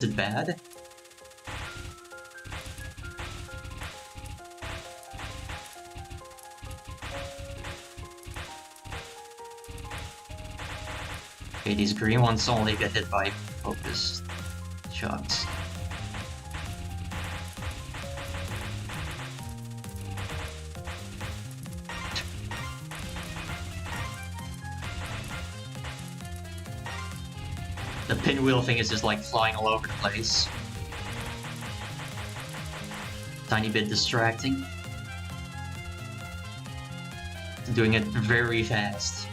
it bad? Okay, these green ones only get hit by focused shots. The pinwheel thing is just like flying all over the place. Tiny bit distracting. Doing it very fast.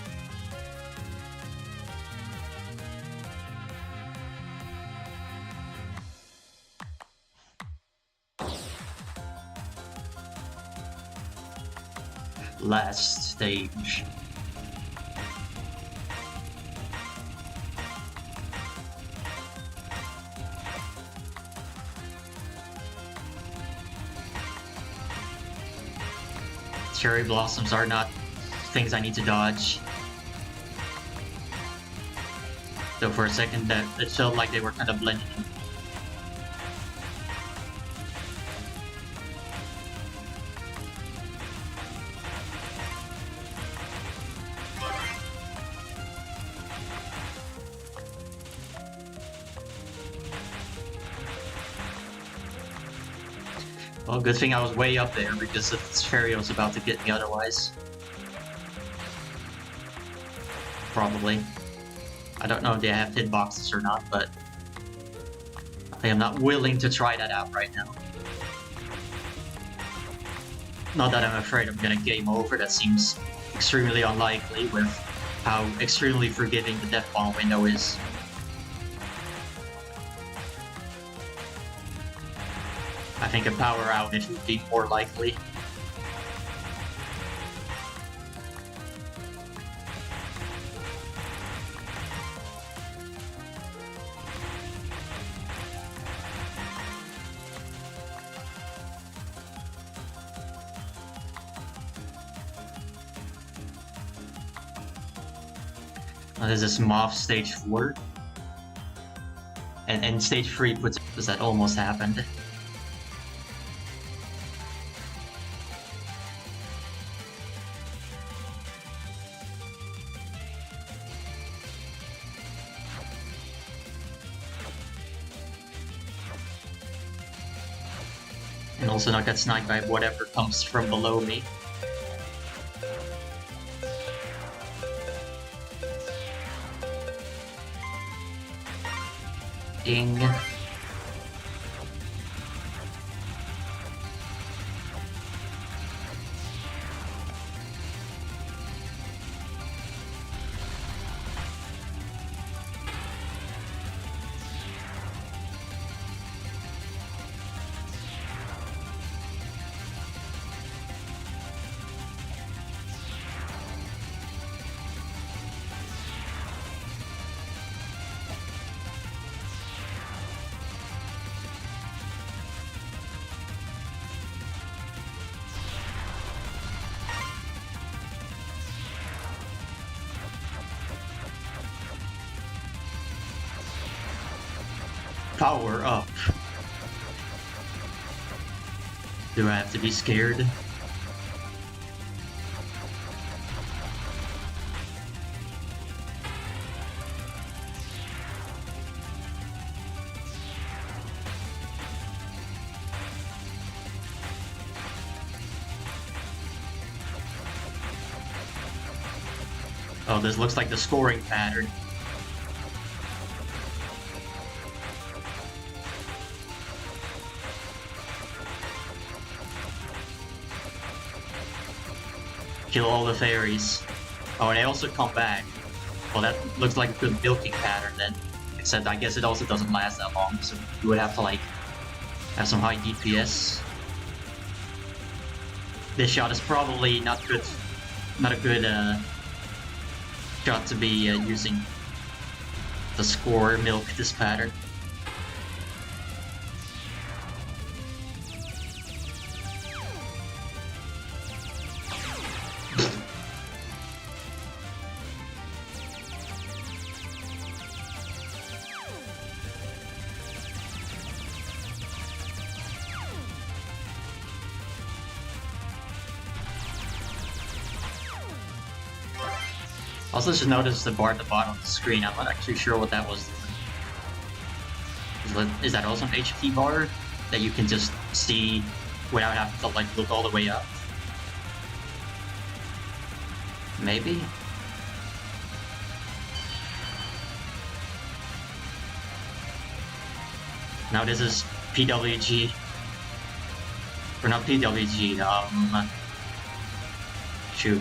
Last stage. Cherry blossoms are not things I need to dodge. So for a second it felt like they were kind of blending in. Well, good thing I was way up there, because this fairy was about to get me otherwise. Probably. I don't know if they have hitboxes or not, but I am not willing to try that out right now. Not that I'm afraid I'm gonna game over, that seems extremely unlikely with how extremely forgiving the death bomb window is. I think a power outage would be more likely. This is Moth stage 4. And stage 3 puts because that almost happened. And also not get sniped by whatever comes from below me. Ding. Power up. Do I have to be scared? Oh, this looks like the scoring pattern. Kill all the fairies. Oh, and they also come back. Well, that looks like a good milking pattern then. Except I guess it also doesn't last that long, so you would have to like have some high DPS. This shot is probably not good, not a good shot to be using the score milk this pattern. Also, just notice the bar at the bottom of the screen. I'm not actually sure what that was. Is that also an HP bar that you can just see without having to like look all the way up? Maybe? Now this is PWG. Or not PWG, shoot.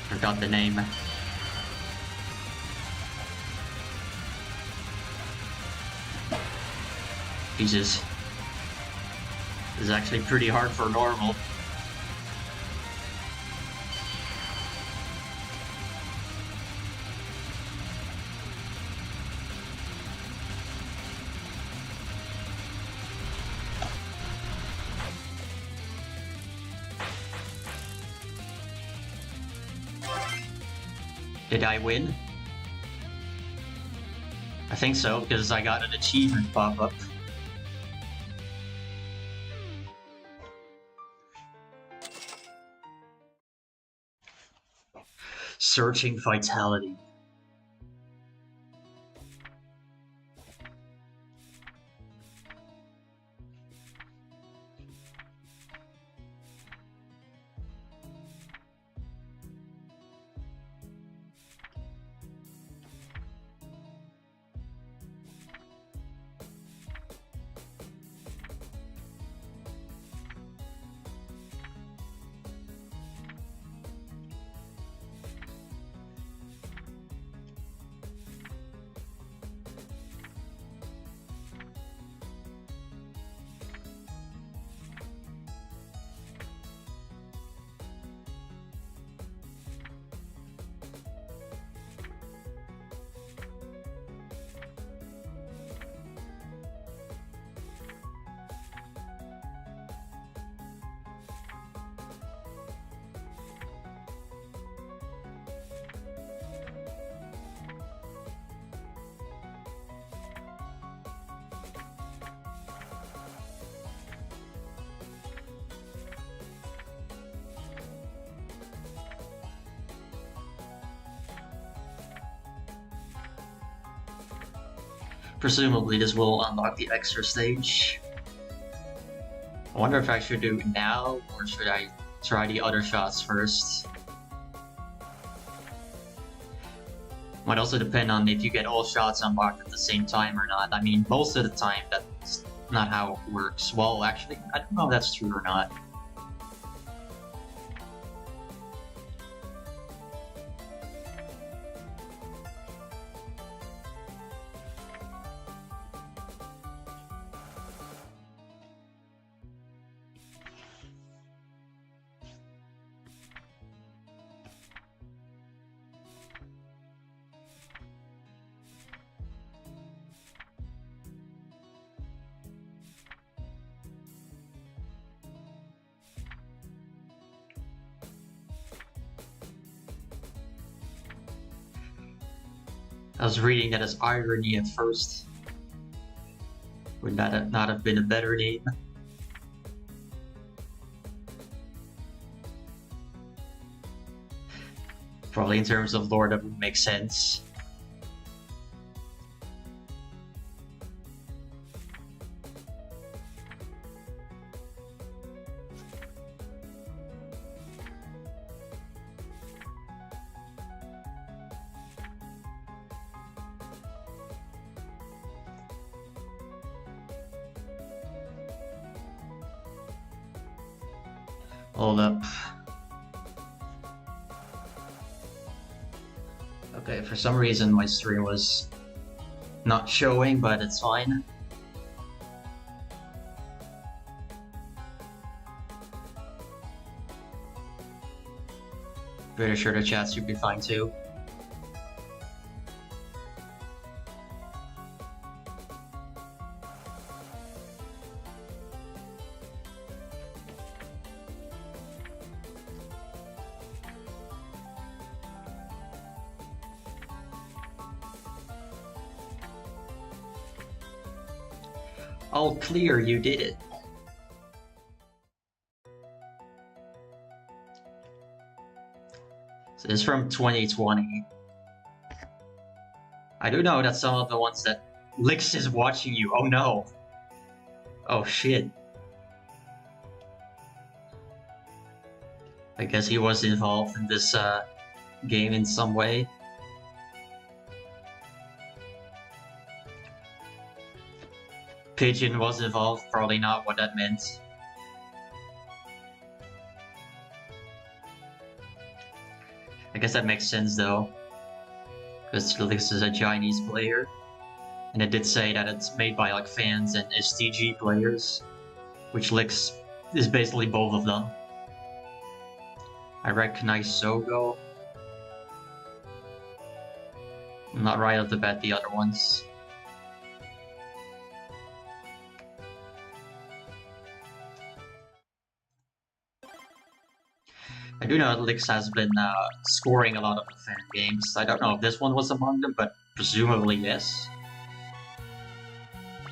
Forgot the name. Jesus. This is actually pretty hard for normal. Did I win? I think so, because I got an achievement pop up. Searching Vitality. Presumably this will unlock the extra stage. I wonder if I should do it now, or should I try the other shots first? Might also depend on if you get all shots unlocked at the same time or not. I mean, most of the time that's not how it works. Well, actually, I don't know if that's true or not. I was reading that as irony at first. Would that not have been a better name? Probably in terms of lore that would make sense. Hold up. Okay, for some reason my stream was not showing, but it's fine. Pretty sure the chat should be fine too. All clear, you did it. So this is from 2020. I do know that some of the ones that Lix is watching you. Oh no. Oh shit. I guess he was involved in this game in some way. Pigeon was involved, probably not what that meant. I guess that makes sense though, because Lix is a Chinese player, and it did say that it's made by like fans and STG players, which Lix is basically both of them. I recognize Sogo. Not right off the bat the other ones. I do know that Lix has been scoring a lot of the fan games. I don't know if this one was among them, but presumably yes.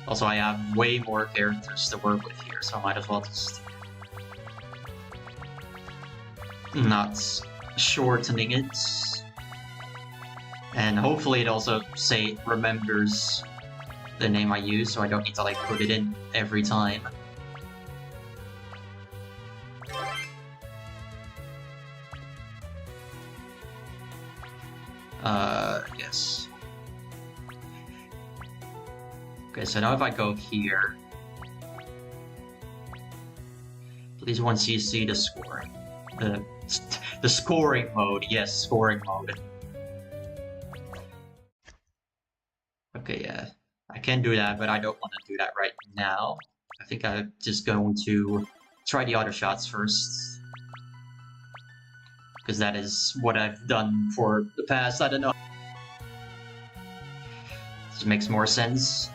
Also, I have way more characters to work with here, so I might as well just not shortening it. And hopefully it also remembers the name I use, so I don't need to like put it in every time. Yes. Okay, so now if I go here, please once you see the scoring, the scoring mode, yes, scoring mode. Okay, yeah, I can do that, but I don't want to do that right now. I think I'm just going to try the auto shots first, because that is what I've done for the past, I don't know. This makes more sense.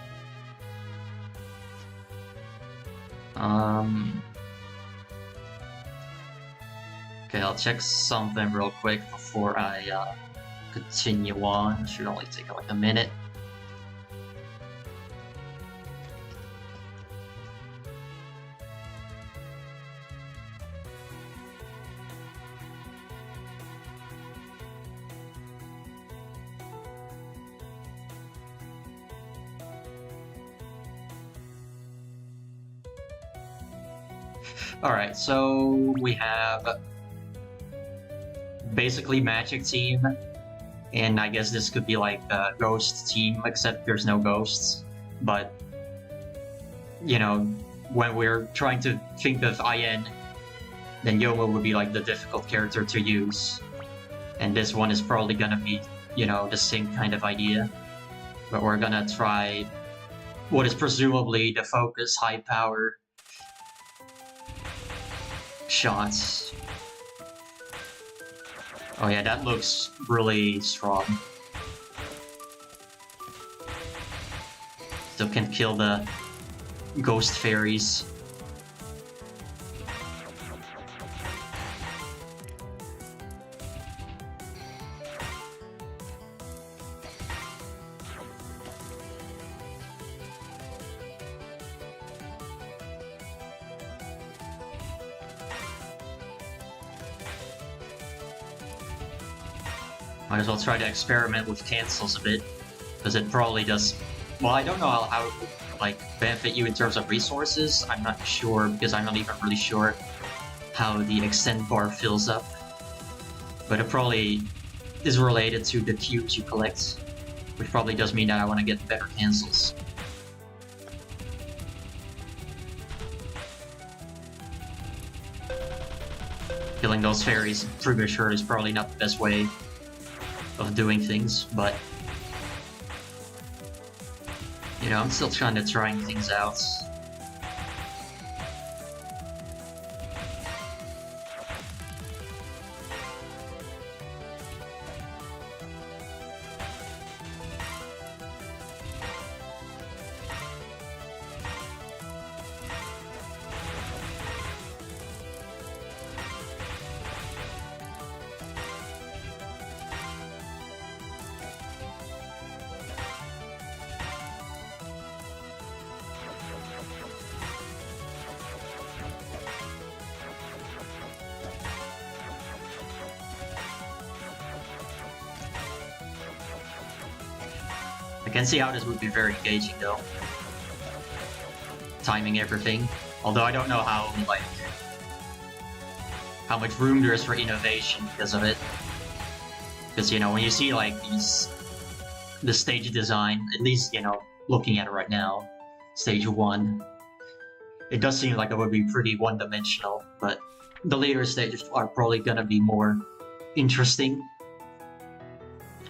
Okay, I'll check something real quick before I continue on. Should only take like a minute. Alright, so we have basically Magic Team, and I guess this could be like a Ghost Team, except there's no ghosts. But, you know, when we're trying to think of IN, then Yomo would be like the difficult character to use. And this one is probably gonna be, you know, the same kind of idea. But we're gonna try what is presumably the focus, high power shots. Oh yeah, that looks really strong. Still can kill the ghost fairies. Might as well try to experiment with cancels a bit, because it probably does. Well, I don't know how it would like benefit you in terms of resources. I'm not sure, because I'm not even really sure how the extend bar fills up. But it probably is related to the cubes you collect, which probably does mean that I want to get better cancels. Killing those fairies premature is probably not the best way of doing things, but you know, I'm still trying things out. can see how this would be very engaging though. Timing everything. Although I don't know how much room there is for innovation because of it. Because, you know, when you see like the stage design, at least, you know, looking at it right now, stage 1, it does seem like it would be pretty one-dimensional, but the later stages are probably gonna be more interesting.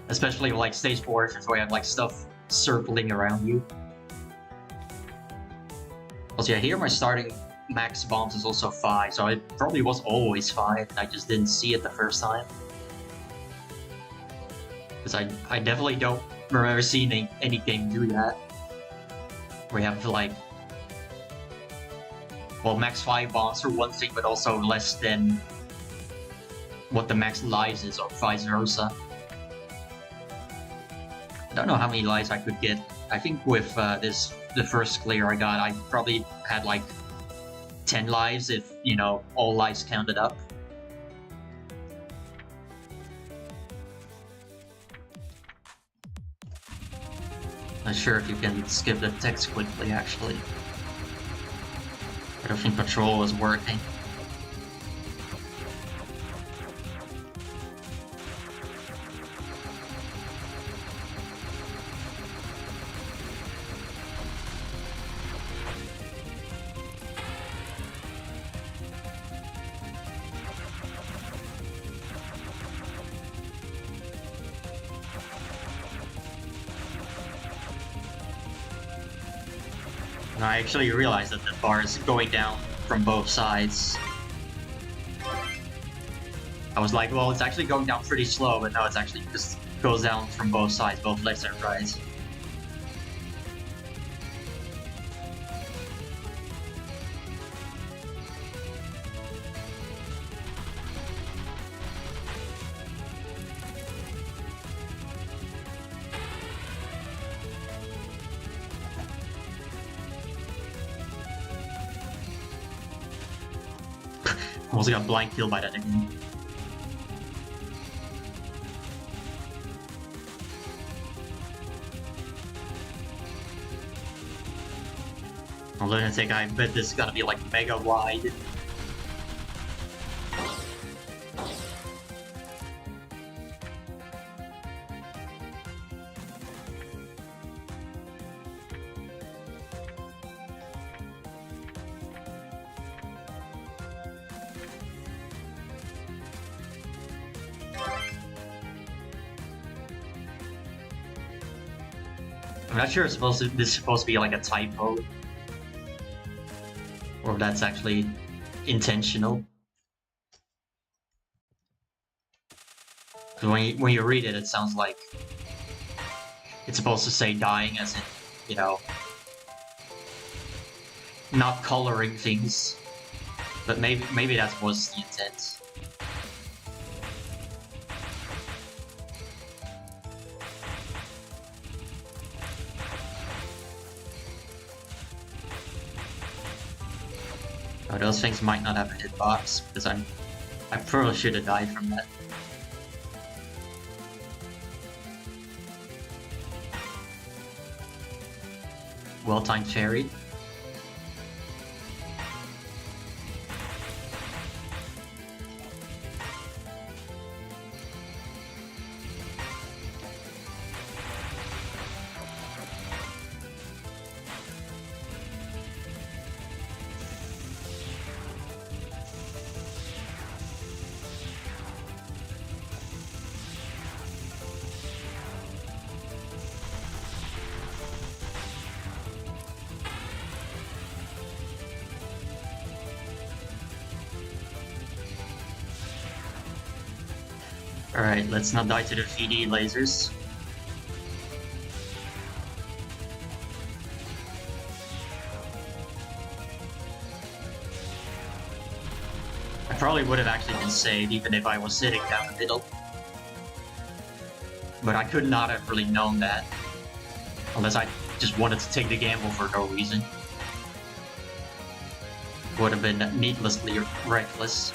Especially like stage 4, where you have like stuff circling around you. Also, yeah, here my starting max bombs is also 5, so it probably was always 5, and I just didn't see it the first time. Because I definitely don't remember seeing any game do that. Where you have like, well, max 5 bombs for one thing, but also less than what the max lives is, or vice versa. I don't know how many lives I could get. I think with the first clear I got, I probably had like 10 lives if, you know, all lives counted up. Not sure if you can skip the text quickly, actually. I don't think Patrol is working. I actually realized that the bar is going down from both sides. I was like, well, it's actually going down pretty slow, but no, it's actually just goes down from both sides, both left and right. Almost got blind killed by that again. A lunatic, I bet this is gonna be like mega wide. I'm not sure this is supposed to be like a typo, or if that's actually intentional. Because when you read it, it sounds like it's supposed to say dying, as in, you know, not coloring things. But maybe that was the intent. Oh, those things might not have a hitbox, because I probably should have died from that. Well-timed fairy. Alright, let's not die to the VD lasers. I probably would have actually been saved even if I was sitting down the middle. But I could not have really known that. Unless I just wanted to take the gamble for no reason. Would have been needlessly reckless.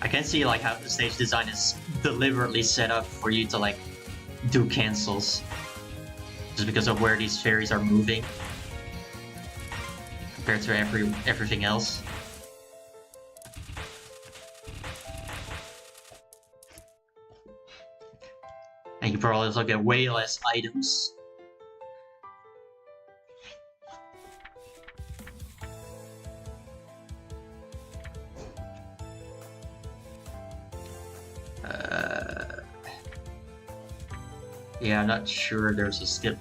I can see like how the stage design is deliberately set up for you to like do cancels, just because of where these fairies are moving compared to everything else. And you probably also get way less items. Yeah, I'm not sure there's a skip.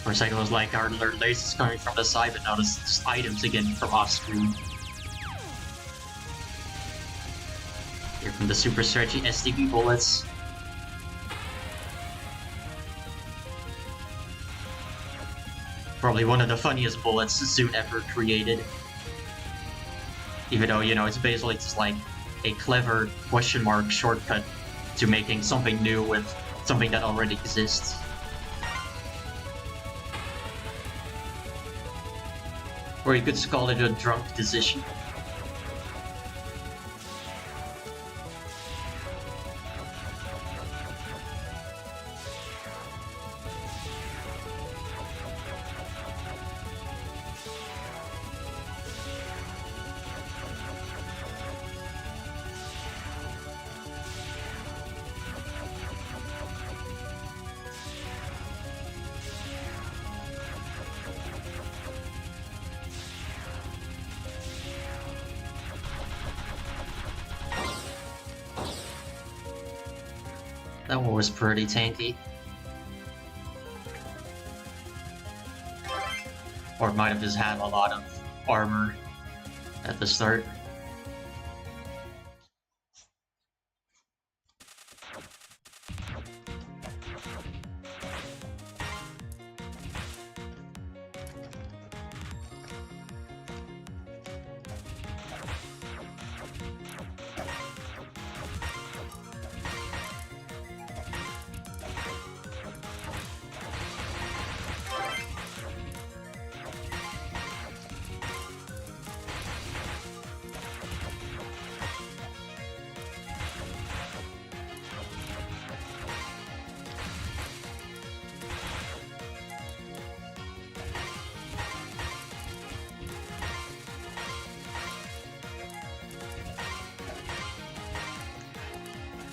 For a second, I was like, are there lasers coming from the side? But now it's just items again from off screen. Here from the super stretchy STB bullets. Probably one of the funniest bullets Zoom ever created. Even though, you know, it's basically just like a clever question mark shortcut to making something new with something that already exists. Or you could just call it a drunk decision. That one was pretty tanky. Or it might have just had a lot of armor at the start.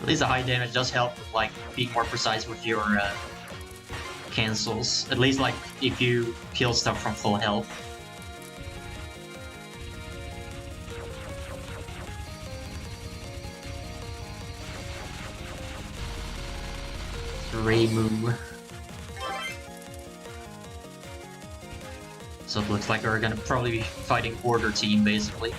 At least the high damage does help with like being more precise with your cancels. At least like if you kill stuff from full health. Remove. So it looks like we're gonna probably be fighting Order Team basically.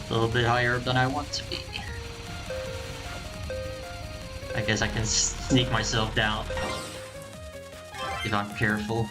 A little bit higher than I want to be. guess I can sneak myself down if I'm careful.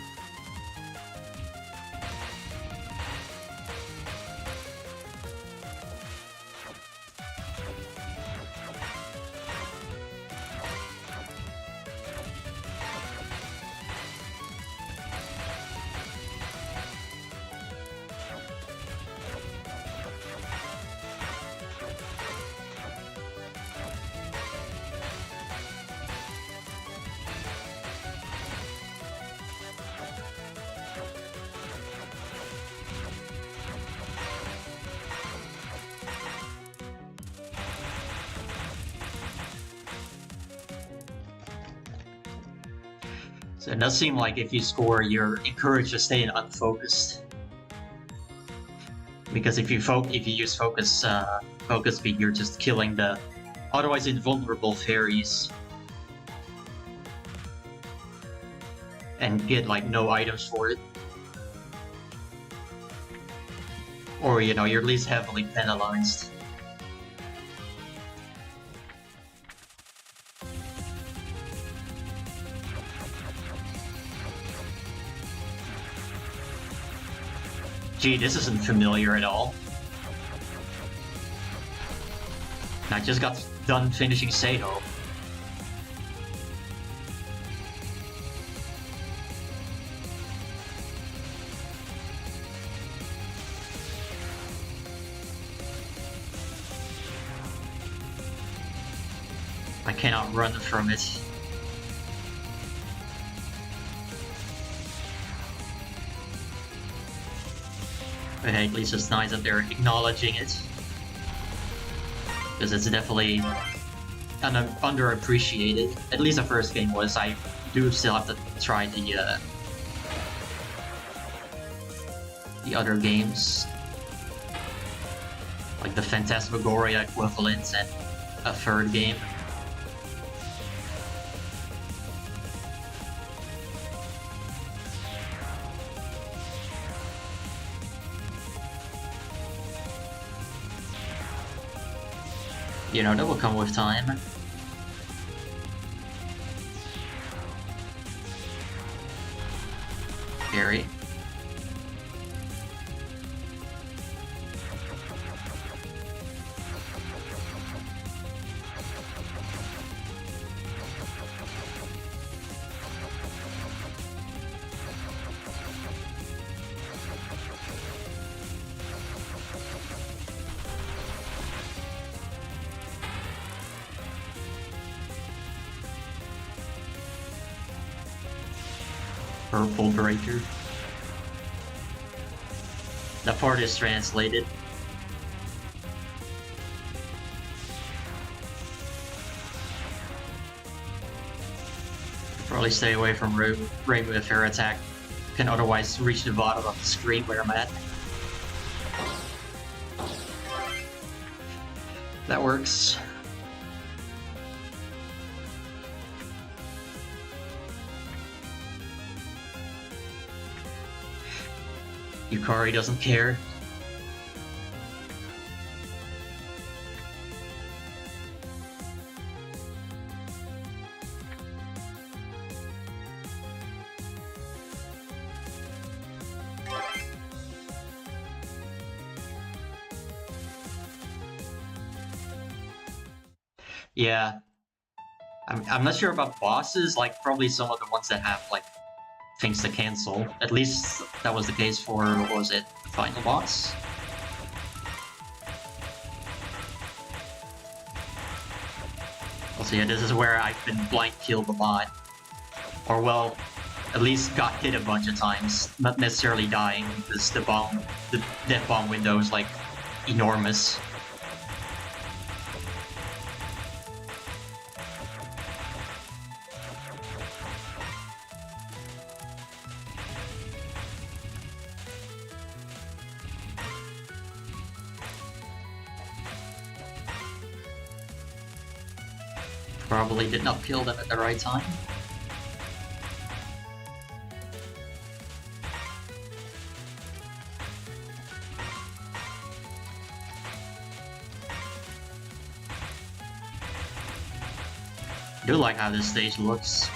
So it does seem like if you score, you're encouraged to stay in unfocused. Because if you use focus speed, you're just killing the otherwise invulnerable fairies. And get like no items for it. Or you know, you're at least heavily penalized. Gee, this isn't familiar at all. I just got done finishing Touhou. I cannot run from it. But hey, at least it's nice that they're acknowledging it. Because it's definitely underappreciated. At least the first game was. I do still have to try the other games. Like the Phantasmagoria equivalent and a third game. You know, that will come with time. Scary. Purple Breaker. That part is translated. Probably stay away from Rainbow if her attack can otherwise reach the bottom of the screen where I'm at. That works. Yukari doesn't care. Yeah. I'm not sure about bosses, like probably some of the ones that have like things to cancel. At least that was the case for, what was it, the final boss? Also, yeah, this is where I've been blind killed a lot. Or well, at least got hit a bunch of times. Not necessarily dying, because the death bomb window is like enormous. Probably did not kill them at the right time. do like how this stage looks.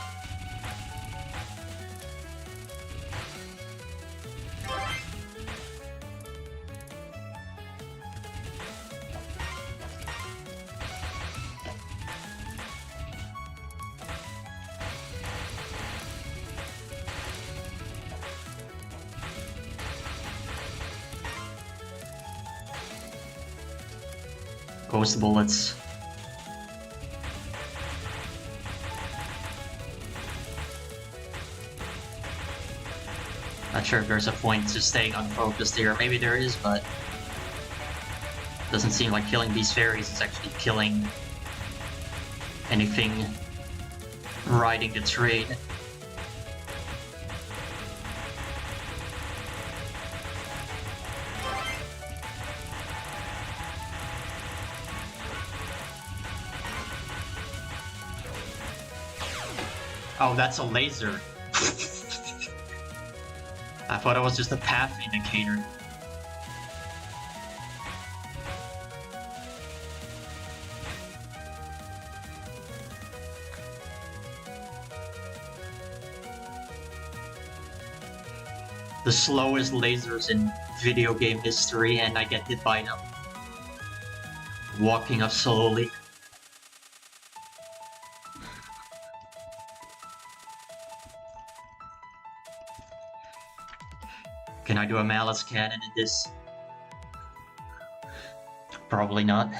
Ghost bullets. Not sure if there's a point to staying unfocused here. Maybe there is, but doesn't seem like killing these fairies is actually killing anything riding the train. Oh, that's a laser. I thought it was just a path indicator. The slowest lasers in video game history, and I get hit by them. Walking up slowly. Can I do a malice cannon in this? Probably not.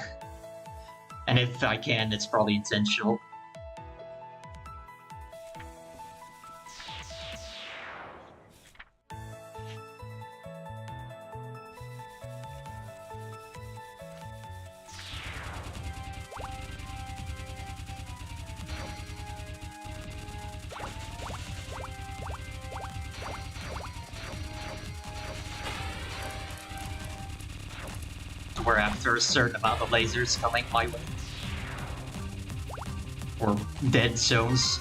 And if I can, it's probably intentional. Where after a certain amount of lasers coming my way. Or dead zones.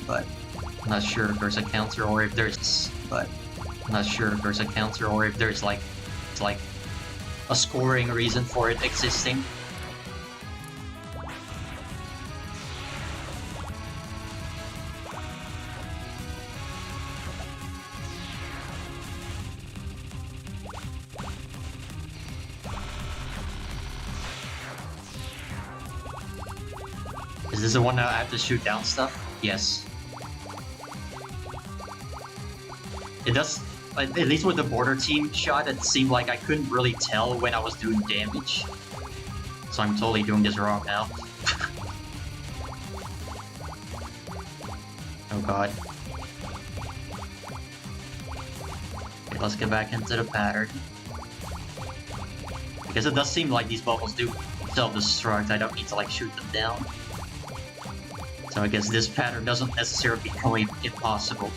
But I'm not sure if there's a counter or if there's like it's like a scoring reason for it existing. Is this the one that I have to shoot down stuff? Yes. It does, at least with the border team shot, it seemed like I couldn't really tell when I was doing damage. So I'm totally doing this wrong now. Oh god. Okay, let's get back into the pattern. Because it does seem like these bubbles do self-destruct, I don't need to like shoot them down. So I guess this pattern doesn't necessarily become impossible.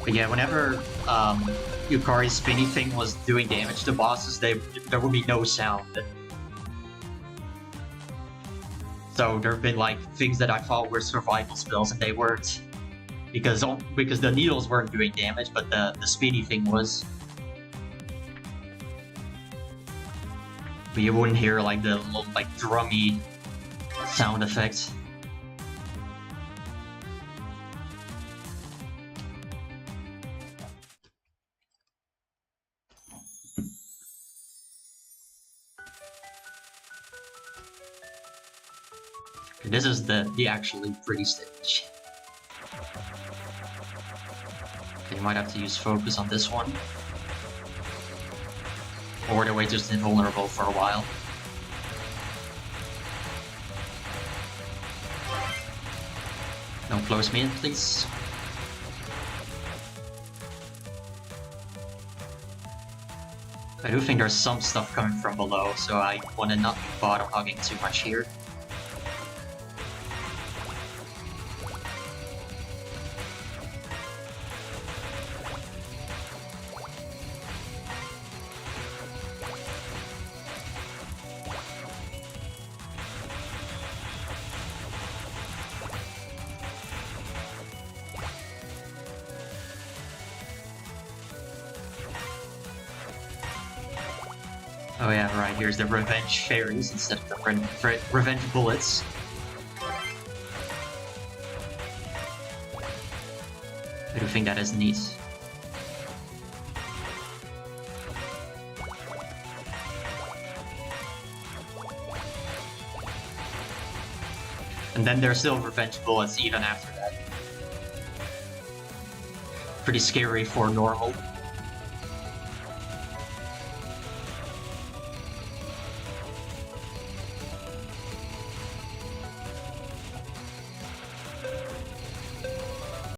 But yeah, whenever Yukari's spinny thing was doing damage to bosses, there would be no sound. So there have been like things that I thought were survival spells and they weren't, because the needles weren't doing damage, but the speedy thing was. But you wouldn't hear like the little like drummy sound effects. This is the actually pretty stage. You might have to use focus on this one. Or the way just invulnerable for a while. Don't close me in, please. I do think there's some stuff coming from below, so I want to not be bottom hugging too much here. Oh yeah, right, here's the revenge fairies instead of the revenge bullets. I do think that is neat. And then there's still revenge bullets even after that. Pretty scary for normal.